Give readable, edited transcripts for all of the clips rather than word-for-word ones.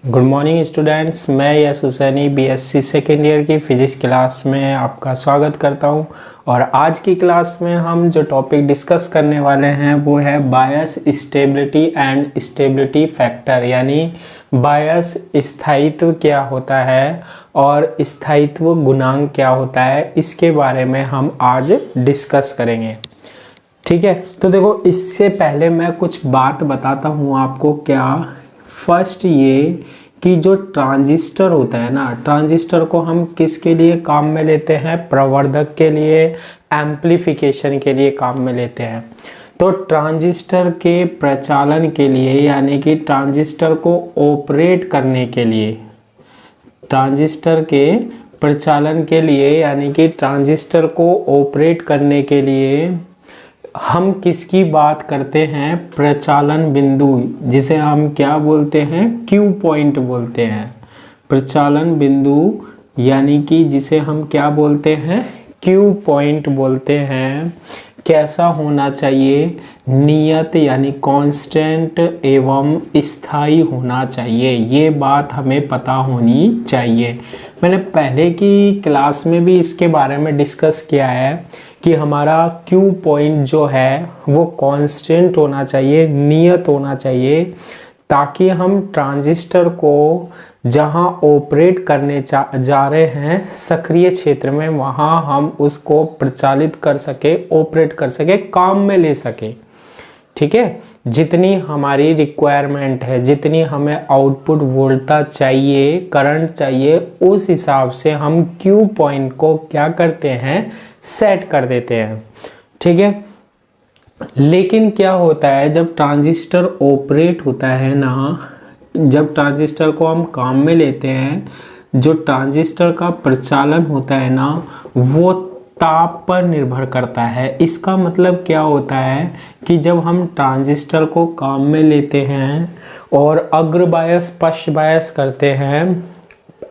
Good morning students, मैं Yas Husaini BSc second year की physics class में आपका स्वागत करता हूं। और आज की क्लास में हम जो टॉपिक डिस्कस करने वाले हैं वो है बायस स्टेबिलिटी एंड स्टेबिलिटी फैक्टर, यानी बायस स्थायित्व क्या होता है और स्थायित्व गुणांक क्या होता है, इसके बारे में हम आज डिस्कस करेंगे। ठीक है, तो देखो इससे पहले मैं कुछ बात बताता हूँ आपको। क्या फर्स्ट ये कि जो ट्रांजिस्टर होता है ना, ट्रांजिस्टर को हम किसके लिए काम में लेते हैं? प्रवर्धक के लिए, एम्प्लीफिकेशन के लिए काम में लेते हैं। तो ट्रांजिस्टर के प्रचालन के लिए, यानी कि ट्रांजिस्टर को ऑपरेट करने के लिए, ट्रांजिस्टर के प्रचालन के लिए यानी कि ट्रांजिस्टर को ऑपरेट करने के लिए हम किसकी बात करते हैं? प्रचालन बिंदु, जिसे हम क्या बोलते हैं? क्यू पॉइंट बोलते हैं। प्रचालन बिंदु यानी कि जिसे हम क्या बोलते हैं? क्यू पॉइंट बोलते हैं। कैसा होना चाहिए? नियत यानी कांस्टेंट एवं स्थायी होना चाहिए। ये बात हमें पता होनी चाहिए। मैंने पहले की क्लास में भी इसके बारे में डिस्कस किया है कि हमारा क्यू पॉइंट जो है वो कांस्टेंट होना चाहिए, नियत होना चाहिए, ताकि हम ट्रांजिस्टर को जहां ऑपरेट करने जा रहे हैं सक्रिय क्षेत्र में, वहां हम उसको प्रचालित कर सके, ऑपरेट कर सके, काम में ले सके। ठीक है, जितनी हमारी रिक्वायरमेंट है, जितनी हमें आउटपुट वोल्टेज चाहिए, करंट चाहिए, उस हिसाब से हम क्यू पॉइंट को क्या करते हैं? सेट कर देते हैं। ठीक है, लेकिन क्या होता है जब ट्रांजिस्टर ऑपरेट होता है ना, जब ट्रांजिस्टर को हम काम में लेते हैं, जो ट्रांजिस्टर का प्रचालन होता है ना, वो ताप पर निर्भर करता है। इसका मतलब क्या होता है कि जब हम ट्रांजिस्टर को काम में लेते हैं और अग्र बायस पश्च बायस करते हैं,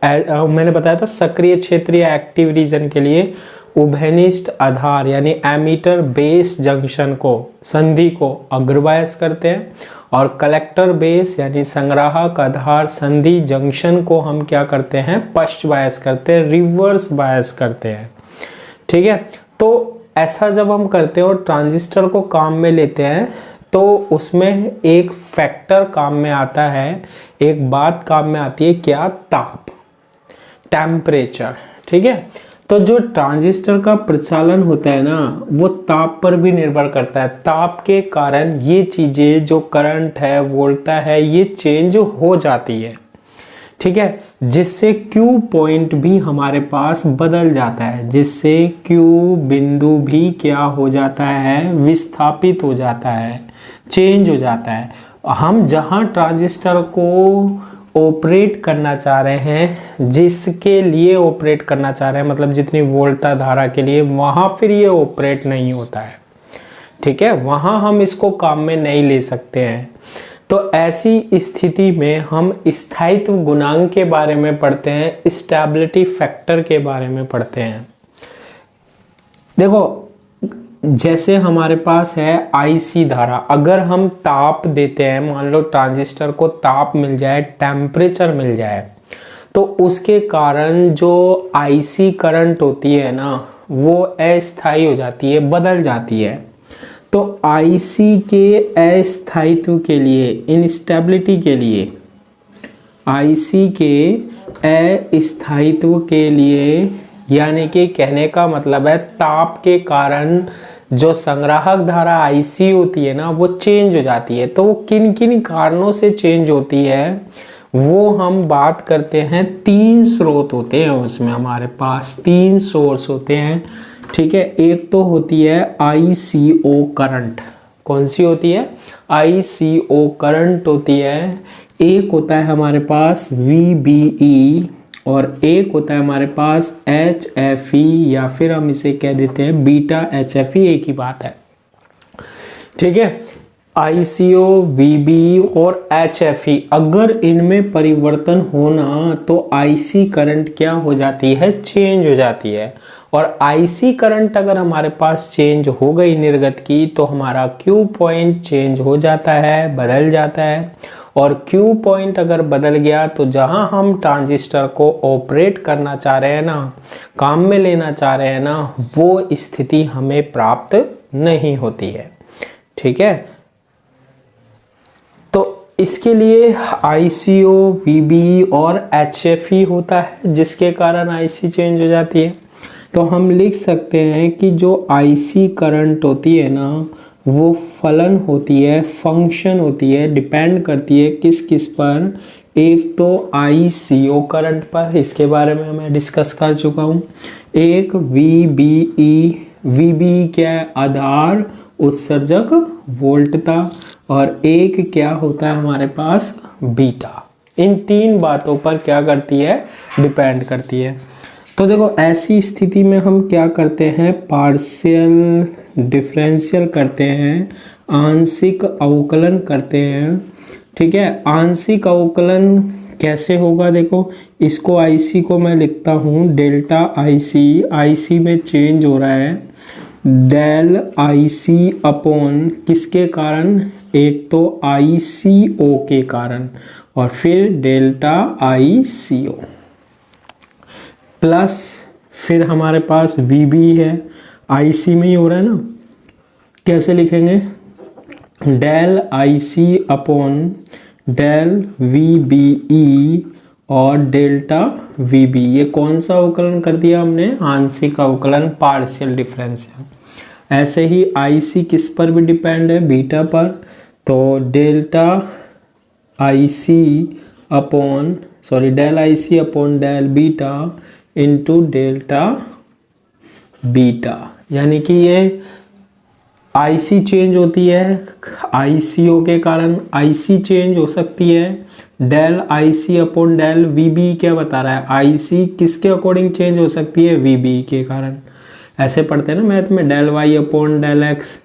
मैंने बताया था सक्रिय क्षेत्र या एक्टिव रीजन के लिए उभयनिष्ठ आधार यानी एमीटर बेस जंक्शन को, संधि को अग्र बायस करते हैं, और कलेक्टर बेस यानी संग्राहक आधार संधि जंक्शन को हम क्या करते हैं? पश्च बायस करते हैं, रिवर्स बायस करते हैं। ठीक है, तो ऐसा जब हम करते हैं और ट्रांजिस्टर को काम में लेते हैं तो उसमें एक फैक्टर काम में आता है, एक बात काम में आती है, क्या? ताप, टेम्परेचर। ठीक है, तो जो ट्रांजिस्टर का प्रचालन होता है ना, वो ताप पर भी निर्भर करता है। ताप के कारण ये चीजें, जो करंट है, वोल्टेज है, ये चेंज हो जाती है। ठीक है, जिससे क्यू पॉइंट भी हमारे पास बदल जाता है, जिससे क्यू बिंदु भी क्या हो जाता है? विस्थापित हो जाता है, चेंज हो जाता है। हम जहां ट्रांजिस्टर को ऑपरेट करना चाह रहे हैं, जिसके लिए ऑपरेट करना चाह रहे हैं, मतलब जितनी वोल्टेज धारा के लिए, वहां फिर ये ऑपरेट नहीं होता है। ठीक है, वहां हम इसको काम में नहीं ले सकते हैं। तो ऐसी स्थिति में हम स्थायित्व गुणांक के बारे में पढ़ते हैं, स्टेबिलिटी फैक्टर के बारे में पढ़ते हैं। देखो, जैसे हमारे पास है आईसी धारा, अगर हम ताप देते हैं, मान लो ट्रांजिस्टर को ताप मिल जाए, टेम्परेचर मिल जाए, तो उसके कारण जो आईसी करंट होती है ना, वो अस्थायी हो जाती है, बदल जाती है। तो आईसी के अस्थायित्व के लिए, इनस्टेबिलिटी के लिए, आईसी के अस्थायित्व के लिए, यानी कि कहने का मतलब है ताप के कारण जो संग्राहक धारा आईसी होती है ना, वो चेंज हो जाती है। तो वो किन किन कारणों से चेंज होती है वो हम बात करते हैं। 3 स्रोत होते हैं उसमें, हमारे पास 3 सोर्स होते हैं। ठीक है, एक तो होती है आईसीओ करंट। कौन सी होती है? आईसीओ करंट होती है। एक होता है हमारे पास वीबीई, और एक होता है हमारे पास HFE, या फिर हम इसे कह देते हैं बीटा HFE, एक ही बात है। ठीक है, ICO, VBE और HFE, अगर इनमें परिवर्तन होना तो IC करंट क्या हो जाती है? चेंज हो जाती है। और IC करंट अगर हमारे पास चेंज हो गई निर्गत की, तो हमारा क्यू पॉइंट चेंज हो जाता है, बदल जाता है। और Q पॉइंट अगर बदल गया तो जहां हम ट्रांजिस्टर को ऑपरेट करना चाह रहे हैं ना, काम में लेना चाह रहे हैं ना, वो स्थिति हमें प्राप्त नहीं होती है। ठीक है, तो इसके लिए ICO, VB और HFE होता है, जिसके कारण IC चेंज हो जाती है। तो हम लिख सकते हैं कि जो IC करंट होती है ना, वो फलन होती है, फंक्शन होती है, डिपेंड करती है किस किस पर। एक तो ICO करंट पर, इसके बारे में मैं डिस्कस कर चुका हूँ। एक VBE, VBE क्या है? आधार उत्सर्जक वोल्टता। और एक क्या होता है हमारे पास? बीटा। इन तीन बातों पर क्या करती है? डिपेंड करती है। तो देखो, ऐसी स्थिति में हम क्या करते हैं? पार्शियल डिफरेंशियल करते हैं, आंशिक अवकलन करते हैं। ठीक है, आंशिक अवकलन कैसे होगा? देखो, इसको IC को मैं लिखता हूँ डेल्टा IC, IC में चेंज हो रहा है डेल IC अपॉन किसके कारण? एक तो ICO के कारण, और फिर डेल्टा ICO प्लस फिर हमारे पास VB है, IC में ही हो रहा है ना, कैसे लिखेंगे? Del IC upon del VBE और डेल्टा VB। ये कौन सा अवकलन कर दिया हमने? आंशिक अवकलन, पार्शियल डिफरेंशियल। ऐसे ही IC किस पर भी डिपेंड है? बीटा पर। तो delta IC upon del IC upon del beta into delta beta, यानी कि ये IC चेंज होती है, ICO के कारण IC चेंज हो सकती है। Del IC upon del VB क्या बता रहा है? IC किसके अकॉर्डिंग चेंज हो सकती है? VB के कारण। ऐसे पढ़ते हैं ना मैथ में, del Y upon del X।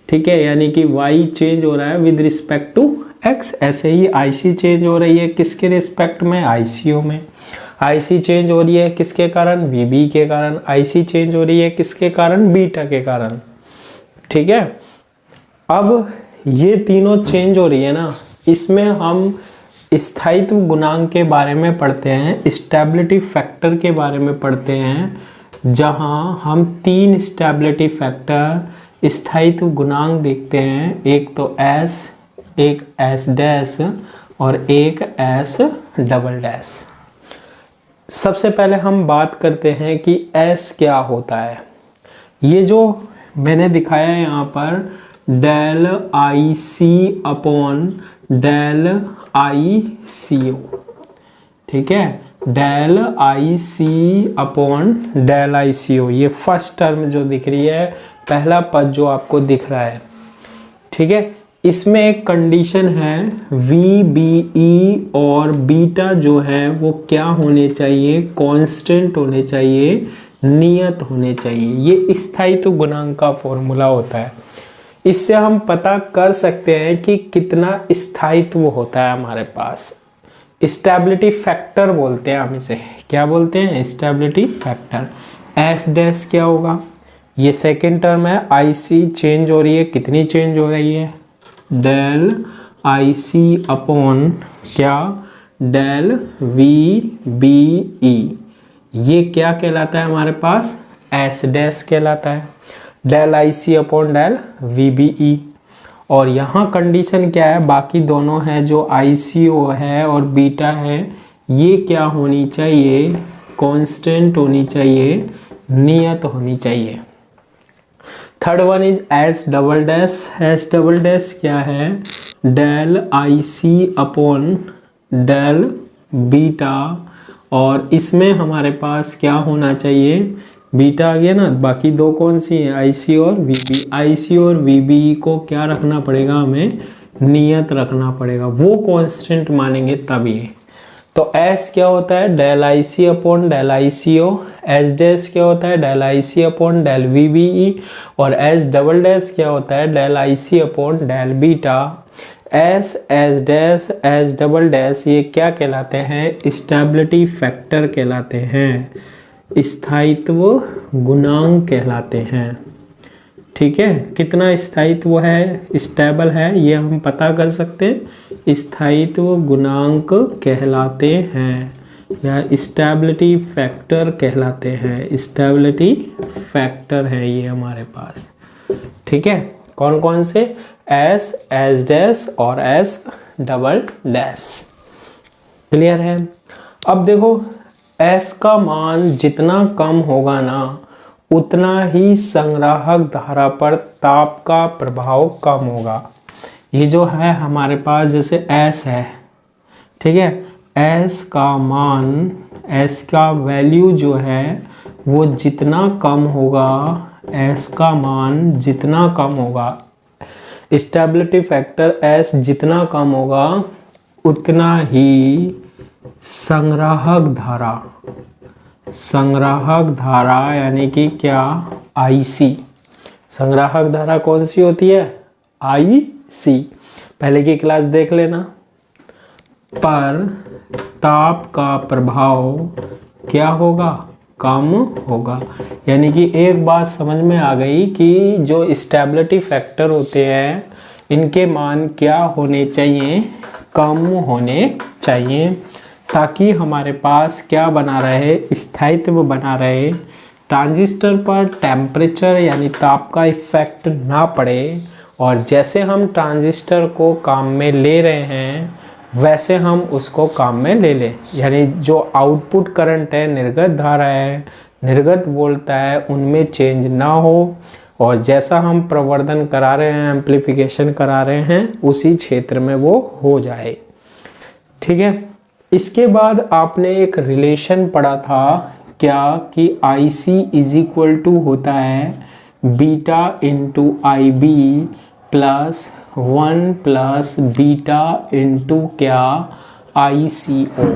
ठीक है, यानी कि Y चेंज हो रहा है विद रिस्पेक्ट टू X। ऐसे ही IC चेंज हो रही है किसके रिस्पेक्ट में? ICO में। IC चेंज हो रही है किसके कारण? VB के कारण। IC चेंज हो रही है किसके कारण? बीटा के कारण। ठीक है, अब ये तीनों चेंज हो रही है ना, इसमें हम स्थायित्व गुणांक के बारे में पढ़ते हैं, स्टेबिलिटी फैक्टर के बारे में पढ़ते हैं, जहां हम तीन स्टेबिलिटी फैक्टर, स्थायित्व गुणांक देखते हैं। एक तो S, एक S डैश और एक S डबल डैश। सबसे पहले हम बात करते हैं कि S क्या होता है। ये जो मैंने दिखाया है यहाँ पर, del IC upon del ICO। ठीक है, del IC upon del ICO, ये फर्स्ट टर्म जो दिख रही है, पहला पद जो आपको दिख रहा है। ठीक है, इसमें एक कंडीशन है, VBE और बीटा जो है वो क्या होने चाहिए? कांस्टेंट होने चाहिए, नियत होने चाहिए। ये स्थायित्व गुणांक का फॉर्मूला होता है। इससे हम पता कर सकते हैं कि कितना स्थायित्व होता है हमारे पास। स्टेबिलिटी फैक्टर बोलते हैं हम इसे। क्या बोलते हैं? Stability factor. S डैश क्या होगा? ये सेकेंड टर्म है, IC चेंज हो रही है, कितनी चेंज हो रही है? डेल IC अपॉन क्या? Del VBE। ये क्या कहलाता है हमारे पास? S डैश कहलाता है, del IC upon del VBE। और यहाँ कंडीशन क्या है? बाकी दोनों है, जो ICO है और बीटा है, ये क्या होनी चाहिए? कांस्टेंट होनी चाहिए, नियत होनी चाहिए। Third one is S double dash. S double dash क्या है? Del IC upon del beta. और इसमें हमारे पास क्या होना चाहिए? बीटा आ गया ना, बाकी दो कौन सी है? IC और VB। IC और VB को क्या रखना पड़ेगा? हमें नियत रखना पड़ेगा, वो कांस्टेंट मानेंगे तभी। तो S क्या होता है? Del IC upon del ICO। S dash क्या होता है? Del IC upon del VBE। और S डबल डैश क्या होता है? Del IC upon del beta. S dash S double dash ये क्या कहलाते हैं? स्टेबिलिटी फैक्टर कहलाते हैं, स्थायित्व गुणांक कहलाते हैं। ठीक है, कितना स्थायित्व है, स्टेबल है, ये हम पता कर सकते हैं, स्थायित्व गुणांक कहलाते हैं या स्टेबिलिटी फैक्टर कहलाते हैं। स्टेबिलिटी फैक्टर है ये हमारे पास। ठीक है, कौन कौन से, एस, एस डैश और एस डबल डैश। क्लियर है। अब देखो एस का मान जितना कम होगा ना उतना ही संग्राहक धारा पर ताप का प्रभाव कम होगा। ये जो है हमारे पास जैसे एस है, ठीक है, एस का मान, एस का वैल्यू जो है वो जितना कम होगा, एस का मान जितना कम होगा, स्टेबिलिटी फैक्टर एस जितना कम होगा उतना ही संग्राहक धारा यानी कि क्या, आईसी। संग्राहक धारा कौन सी होती है, आईसी। पहले की क्लास देख लेना। पर ताप का प्रभाव क्या होगा, कम होगा। यानी कि एक बात समझ में आ गई कि जो स्टेबिलिटी फैक्टर होते हैं इनके मान क्या होने चाहिए, कम होने चाहिए, ताकि हमारे पास क्या बना रहे, स्थायित्व बना रहे, ट्रांजिस्टर पर टेम्परेचर यानी ताप का इफेक्ट ना पड़े। और जैसे हम ट्रांजिस्टर को काम में ले रहे हैं वैसे हम उसको काम में ले लें। यानी जो आउटपुट करंट है, निर्गत धारा है, निर्गत वोल्ट है, उनमें चेंज ना हो, और जैसा हम प्रवर्धन करा रहे हैं, एम्प्लीफिकेशन करा रहे हैं, उसी क्षेत्र में वो हो जाए। ठीक है, इसके बाद आपने एक रिलेशन पढ़ा था क्या, कि IC इज इक्वल टू होता है beta into IB plus 1 plus beta into क्या, ICO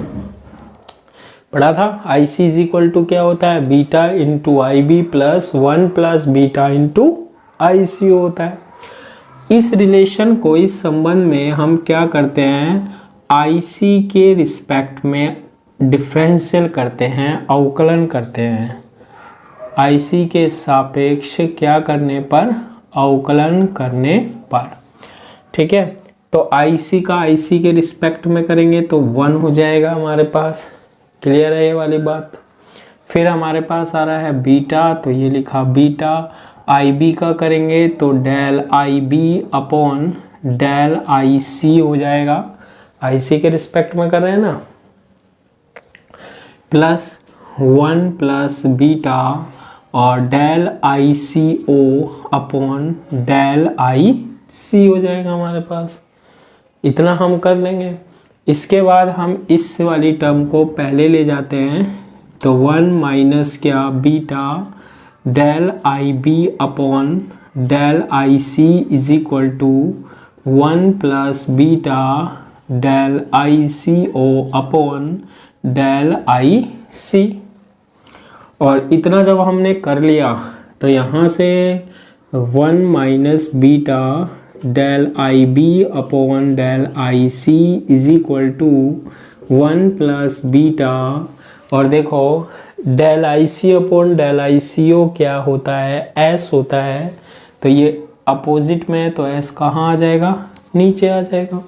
पढ़ा था। IC इज इक्वल टू क्या होता है, beta into IB plus 1 plus beta into ICO होता है। इस रिलेशन को, इस संबंध में हम क्या करते हैं, IC के रिस्पेक्ट में डिफरेंशियल करते हैं, अवकलन करते हैं। IC के सापेक्ष क्या करने पर, अवकलन करने पर। ठीक है, तो IC का IC के रिस्पेक्ट में करेंगे तो 1 हो जाएगा हमारे पास। क्लियर है ये वाली बात। फिर हमारे पास आ रहा है बीटा, तो ये लिखा बीटा। IB का करेंगे तो del IB upon del IC हो जाएगा, IC के रिस्पेक्ट में कर रहे हैं ना, प्लस 1 प्लस बीटा और del ICO upon del IC हो जाएगा हमारे पास। इतना हम कर लेंगे। इसके बाद हम इस वाली टर्म को पहले ले जाते हैं, तो 1 माइनस क्या, beta del IB upon del IC is equal to 1 plus beta del ICO upon del IC। और इतना जब हमने कर लिया तो यहाँ से 1 minus beta del IB upon del IC is equal to 1 plus beta, और देखो del IC upon del ICO क्या होता है, S होता है, तो ये अपोजिट में है तो S कहाँ आ जाएगा, नीचे आ जाएगा।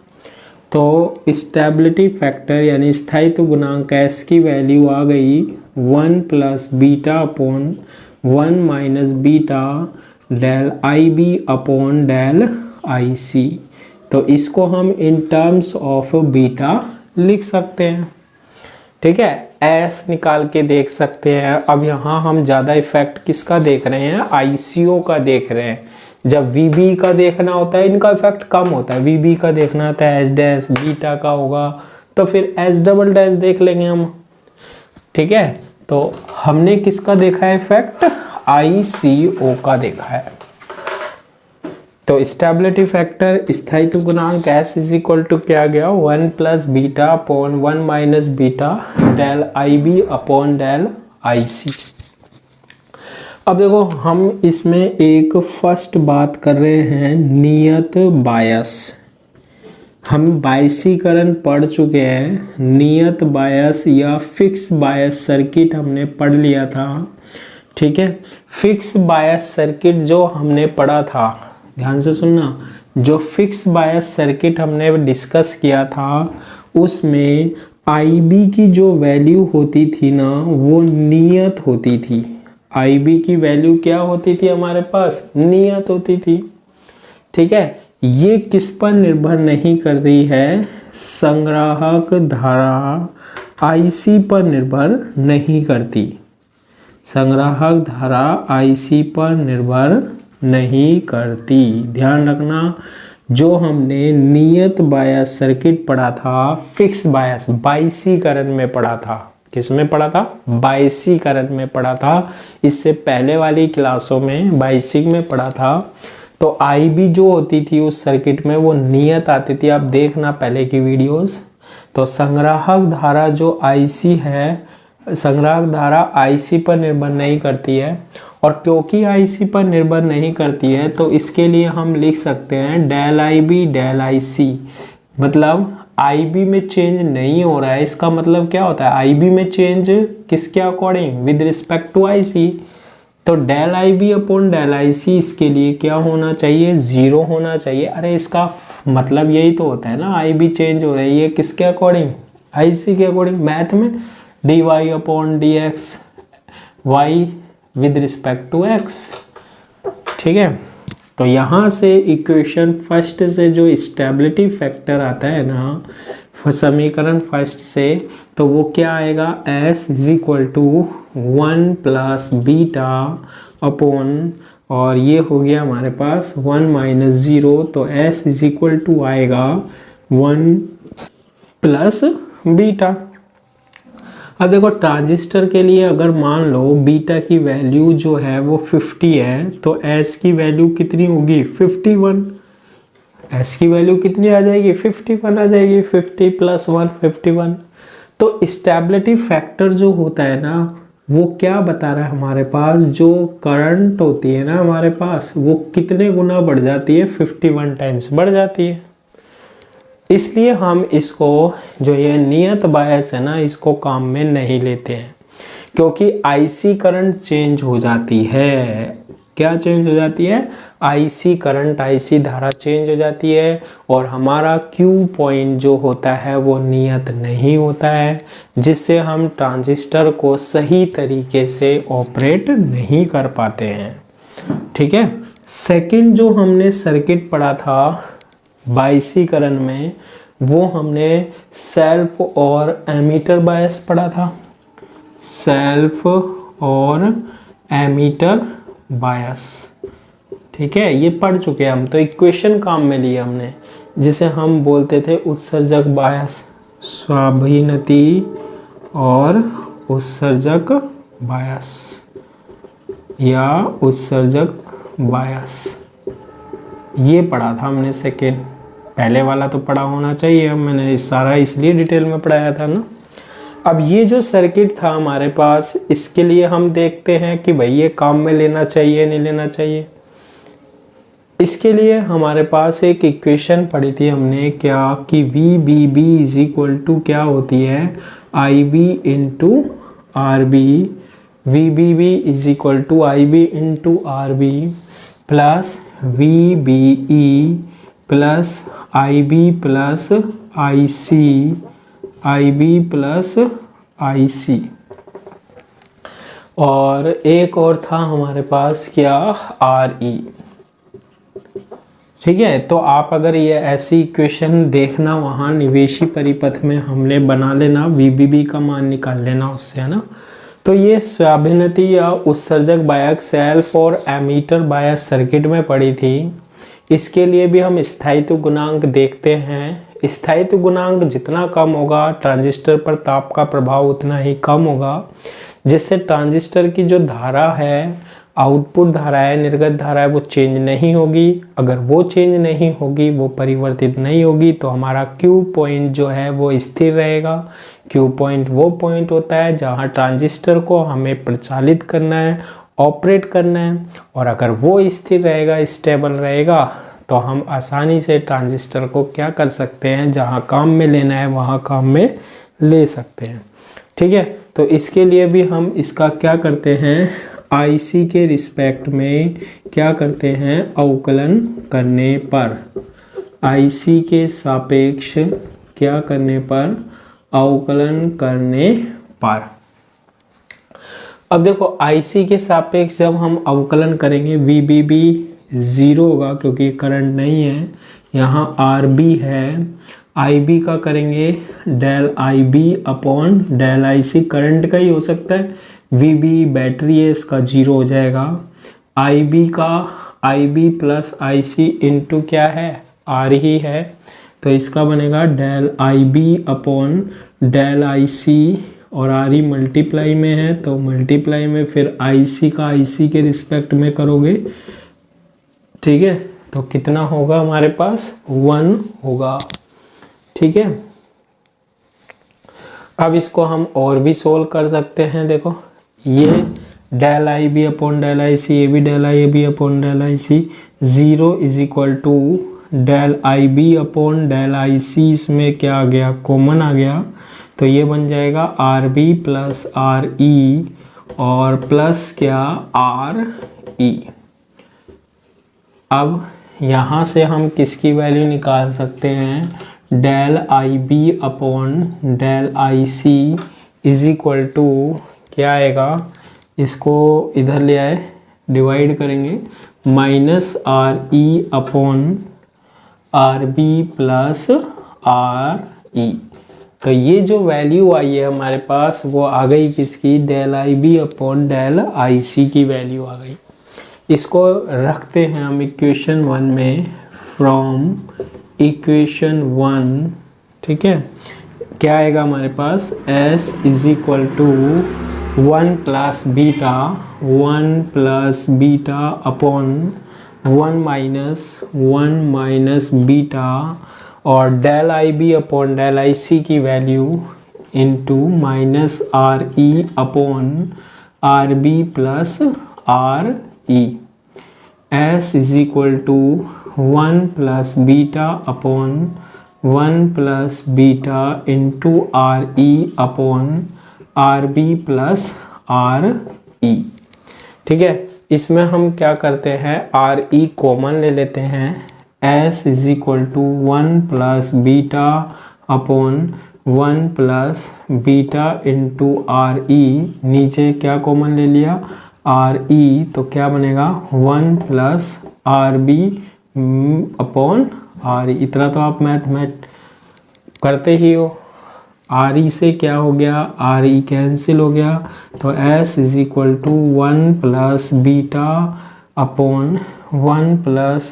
तो स्टेबिलिटी फैक्टर यानी स्थायित्व गुणांक S की वैल्यू आ गई 1 plus beta upon 1 minus beta del IB upon del IC। तो इसको हम इन टर्म्स ऑफ बीटा लिख सकते हैं। ठीक है, S निकाल के देख सकते हैं। अब यहाँ हम ज़्यादा इफेक्ट किसका देख रहे हैं, ICO का देख रहे हैं। जब VB का देखना होता है इनका इफेक्ट कम होता है, VB का देखना होता है S डैश, बीटा का होगा तो फिर S डबल डैश देख लेंगे हम। ठीक है, तो हमने किसका देखा है इफेक्ट, ICO का देखा है। तो स्टेबिलिटी फैक्टर स्थायित्व गुणांक S इज इक्वल टू क्या गया, 1 plus beta upon 1 minus beta del IB upon del IC। अब देखो हम इसमें एक फर्स्ट बात कर रहे हैं, नियत बायस। हम बायसीकरण पढ़ चुके हैं। नियत बायस या फिक्स बायस सर्किट हमने पढ़ लिया था। ठीक है। फिक्स बायस सर्किट जो हमने पढ़ा था, ध्यान से सुनना, जो फिक्स बायस सर्किट हमने डिस्कस किया था उसमें IB की जो वैल्यू होती थी ना वो नियत होती थी। IB की वैल्यू क्या होती थी हमारे पास? नियत होती थी। ठीक है, ये किस पर निर्भर नहीं कर रही है? संग्राहक धारा IC पर निर्भर नहीं करती। संग्राहक धारा IC पर निर्भर नहीं करती। ध्यान रखना, जो हमने नियत बायस सर्किट पढ़ा था, फिक्स बायस बायसीकरण में पढ़ा था। किस में पढ़ा था? बायसीकरण में पढ़ा था। इससे पहले वाली क्लासों में बायसिक में पढ़ा था। तो IB जो होती थी उस सर्किट में वो नियत आती थी। आप देखना पहले की वीडियोस। तो संग्राहक धारा जो IC है, संग्राहक धारा IC पर निर्भर नहीं करती है, और क्योंकि IC पर निर्भर नहीं करती है तो इसके लिए हम लिख सकते हैं डेल IB डेल IC। मतलब IB में चेंज नहीं हो रहा है, इसका मतलब क्या होता है? IB में चेंज किसके according? With respect to IC। तो del IB upon del IC इसके लिए क्या होना चाहिए? 0 होना चाहिए। अरे इसका मतलब यही तो होता है ना, IB चेंज हो रही है किसके अकॉर्डिंग? IC के अकॉर्डिंग। मैथ में dy upon dx y with respect to x। ठीक है, तो यहाँ से इक्वेशन फर्स्ट से जो स्टेबिलिटी फैक्टर आता है ना, समीकरण फर्स्ट से, तो वो क्या आएगा? s is equal to 1 plus beta upon, और ये हो गया हमारे पास 1 माइनस 0, तो s इज इक्वल टू आएगा 1 प्लस बीटा। अब देखो ट्रांजिस्टर के लिए अगर मान लो बीटा की वैल्यू जो है वो 50 है, तो s की वैल्यू कितनी होगी? 51। s की वैल्यू कितनी आ जाएगी? 51 आ जाएगी। 50 प्लस 1 51। तो स्टेबिलिटी फैक्टर जो होता है ना वो क्या बता रहा है हमारे पास? जो करंट होती है ना हमारे पास वो कितने गुना बढ़ जाती है? 51 टाइम्स बढ़ जाती है। इसलिए हम इसको, जो ये नियत बायस है ना, इसको काम में नहीं लेते हैं, क्योंकि IC करंट चेंज हो जाती है। क्या चेंज हो जाती है? IC करंट, IC धारा चेंज हो जाती है, और हमारा Q पॉइंट जो होता है वो नियत नहीं होता है, जिससे हम ट्रांजिस्टर को सही तरीके से ऑपरेट नहीं कर पाते हैं। ठीक है, सेकंड जो हमने सर्किट पढ़ा था बायसीकरण में, वो हमने सेल्फ और एमीटर बायस पढ़ा था। सेल्फ और एमीटर बायस, ठीक है, ये पढ़ चुके हैं हम। तो इक्वेशन काम में लिए हमने, जिसे हम बोलते थे उत्सर्जक बायस, स्वाभिनति और उत्सर्जक बायस या उत्सर्जक बायस, ये पढ़ा था हमने सेकेंड। पहले वाला तो पढ़ा होना चाहिए, अब मैंने सारा इसलिए डिटेल में पढ़ाया था ना। अब ये जो सर्किट था हमारे पास, इसके लिए हम देखते हैं कि भाई ये काम में लेना चाहिए नहीं लेना चाहिए। इसके लिए हमारे पास एक इक्वेशन पढ़ी थी हमने, क्या कि VBB इज इक्वल टू क्या होती है? IB into RB। VBB is equal to IB into RB plus VBE plus IB plus IC, IB plus IC। और एक और था हमारे पास क्या? RE। ठीक है, तो आप अगर ये ऐसी इक्वेशन देखना वहाँ निवेशी परिपथ में हमने बना लेना, VBB का मान निकाल लेना उससे, है ना। तो ये स्वाभिनति या उत्सर्जक बायस सेल्फ और एमीटर बायस सर्किट में पड़ी थी। इसके लिए भी हम स्थायित्व गुणांक देखते हैं। स्थायित्व गुणांक जितना कम होगा ट्रांजिस्टर पर ताप का प्रभाव उतना ही कम होगा, जिससे ट्रांजिस्टर की जो धारा है, आउटपुट धारा है, निर्गत धारा है, वो चेंज नहीं होगी। अगर वो चेंज नहीं होगी, वो परिवर्तित नहीं होगी, तो हमारा Q पॉइंट जो है वो स्थिर रहेगा। Q पॉइंट वो पॉइंट होता है जहाँ ट्रांजिस्टर को हमें प्रचालित करना है, ऑपरेट करना है, और अगर वो स्थिर रहेगा, स्टेबल रहेगा, तो हम आसानी से ट्रांजिस्टर को क्या कर सकते हैं, जहाँ काम में लेना है वहाँ काम में ले सकते हैं। ठीक है, तो इसके लिए भी हम इसका क्या करते हैं, आईसी के रिस्पेक्ट में क्या करते हैं, अवकलन करने पर, आईसी के सापेक्ष क्या करने पर, अवकलन करने पर। अब देखो आईसी के सापेक्ष जब हम अवकलन करेंगे वीबीबी 0 होगा क्योंकि करंट नहीं है, यहाँ आरबी है, आईबी का करेंगे del IB upon del IC, current का ही हो सकता है, वीबी बैटरी है इसका 0 हो जाएगा, आईबी का आईबी प्लस आईसी इंटू क्या है, आर ही है, तो इसका बनेगा del IB upon del IC, और आर ही मल्टीप्लाई में है तो मल्टीप्लाई में फिर आईसी का आईसी के रिस्पेक्ट में करोगे, ठीक है, तो कितना होगा हमारे पास 1 होगा, ठीक है। अब इसको हम और भी सोल्व कर सकते हैं, देखो ये del I B upon del I C, ये भी del I B upon del I C, 0 is equal to del I B upon del I C, इसमें क्या आ गया, कॉमन आ गया, तो ये बन जाएगा R B plus R E और प्लस क्या आर ई। अब यहाँ से हम किसकी वैल्यू निकाल सकते हैं, del I B upon del I C is equal to क्या आएगा, इसको इधर ले आए डिवाइड करेंगे, minus R E upon R B plus R E. तो ये जो वैल्यू आई है हमारे पास वो आ गई किसकी, del I B upon del I C की वैल्यू आ गई। इसको रखते हैं हम इक्वेशन 1 में, फ्रॉम इक्वेशन 1, ठीक है, क्या आएगा हमारे पास, s is equal to 1 plus beta upon 1 minus beta और del I B upon del I C की value into minus R E upon R B plus R E. s is equal to 1 plus beta upon 1 plus beta into R E upon R B plus R E, ठीक है। इसमें हम क्या करते हैं, R E common ले लेते हैं, s is equal to 1 plus beta upon 1 plus beta into R E, नीचे क्या कॉमन ले लिया, आर ई, तो क्या बनेगा 1 plus R B upon R E. इतना तो आप मैथ करते ही हो, आर ई से क्या हो गया, आर ई कैंसिल हो गया, तो s is equal to 1 plus beta upon 1 plus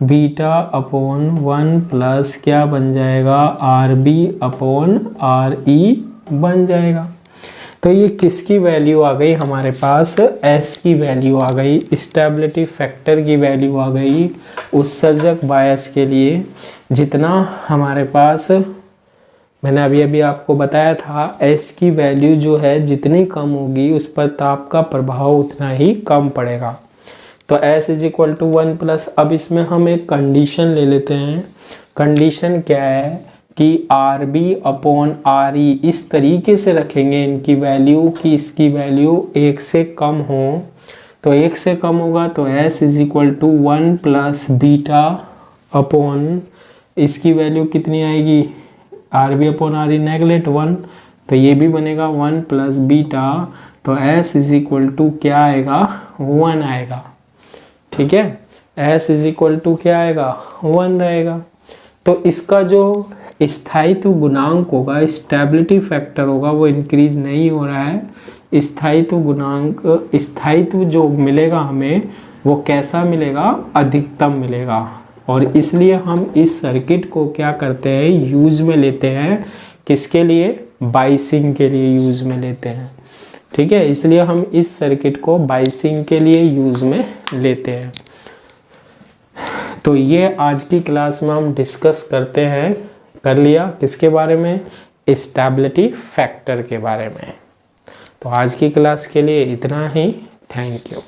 beta upon 1 plus क्या बन जाएगा, R B upon R E बन जाएगा। तो ये किसकी वैल्यू आ गई हमारे पास, s की वैल्यू आ गई, स्टेबिलिटी फैक्टर की वैल्यू आ गई उत्सर्जक बायस के लिए। जितना हमारे पास मैंने अभी आपको बताया था, s की वैल्यू जो है जितनी कम होगी उस पर ताप का प्रभाव उतना ही कम पड़ेगा। तो s is equal to 1 plus, अब इसमें हम एक कंडीशन ले लेते हैं। कंडीशन क्या है कि R B upon R E इस तरीके से रखेंगे इनकी वैल्यू कि इसकी वैल्यू 1 से कम हो। तो 1 से कम होगा तो s is equal to 1 plus beta upon इसकी वैल्यू कितनी आएगी, R B upon R E neglect 1, तो ये भी बनेगा 1 प्लस बीटा, तो s इज इक्वल टू क्या आएगा, 1 आएगा, ठीक है। s इज इक्वल टू क्या आएगा, 1 रहेगा। तो इसका जो स्थायित्व गुणांक होगा, स्टेबिलिटी फैक्टर होगा, वो इंक्रीज नहीं हो रहा है। स्थायित्व गुणांक, स्थायित्व जो मिलेगा हमें वो कैसा मिलेगा, अधिकतम मिलेगा। और इसलिए हम इस सर्किट को क्या करते हैं, यूज में लेते हैं, किसके लिए, बाइसिंग के लिए यूज में लेते हैं, ठीक है। इसलिए हम इस सर्किट को बाइसिंग के लिए यूज में लेते हैं। तो ये आज की क्लास में हम डिस्कस करते हैं, कर लिया किसके बारे में, स्टेबिलिटी फैक्टर के बारे में। तो आज की क्लास के लिए इतना ही, थैंक यू।